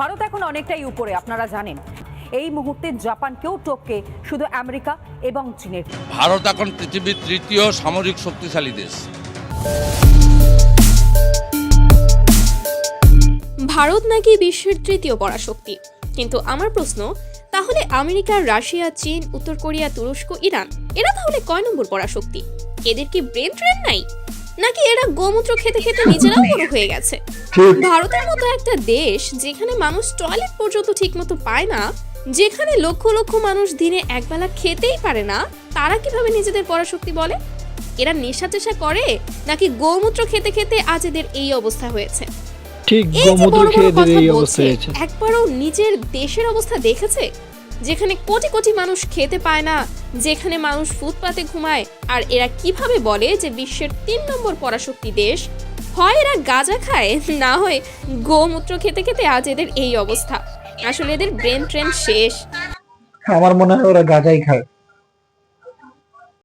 ভারত এখন অনেকটাই উপরে, আপনারা জানেন। এই মুহূর্তে জাপানকেও টপকে শুধু আমেরিকা এবং চীনের। ভারত এখন পৃথিবীর তৃতীয় সামরিক শক্তিশালী দেশ। ভারত নাকি বিশ্বের তৃতীয় পরাশক্তি, কিন্তু আমার প্রশ্ন, তাহলে আমেরিকা, রাশিয়া, চীন, উত্তর কোরিয়া, তুরস্ক, ইরান এরা তাহলে কয় নম্বর পরাশক্তি? এদের কি ব্রেন ট্রেন নাই, নাকি এরা গোমূত্র খেতে খেতে নিজেরাও বড় হয়ে গেছে? ভারতের মতো একটা দেশ যেখানে মানুষ টয়লেট পর্যন্ত ঠিকমতো পায় না, যেখানে লক্ষ লক্ষ মানুষ দিনে একবেলা খেতেই পারে না, তারা কিভাবে নিজেদের পরাশক্তি বলে? এরা নেশা টেশা করে, নাকি গোমূত্র খেতে খেতে আজ এদের এই অবস্থা হয়েছে? ঠিক এই যে গোমূত্র বড় বড় খেয়ে কথা এই অবস্থা বলছে, হয়েছে। একবারও নিজের দেশের অবস্থা দেখেছে? যেখানে কোটি কোটি মানুষ খেতে পায় না, যেখানে মানুষ ফুটপাতে ঘুমায়, আর এরা কিভাবে বলে যে বিশ্বের ৩ নম্বর পরাশক্তি দেশ? হয় এরা গাঁজা খায়, না হয় গোমূত্র খেতে খেতে আজ এদের এই অবস্থা। আসলে এদের ব্রেন ট্রেন শেষ। আমার মনে হয় ওরা গাঁজাই খায়।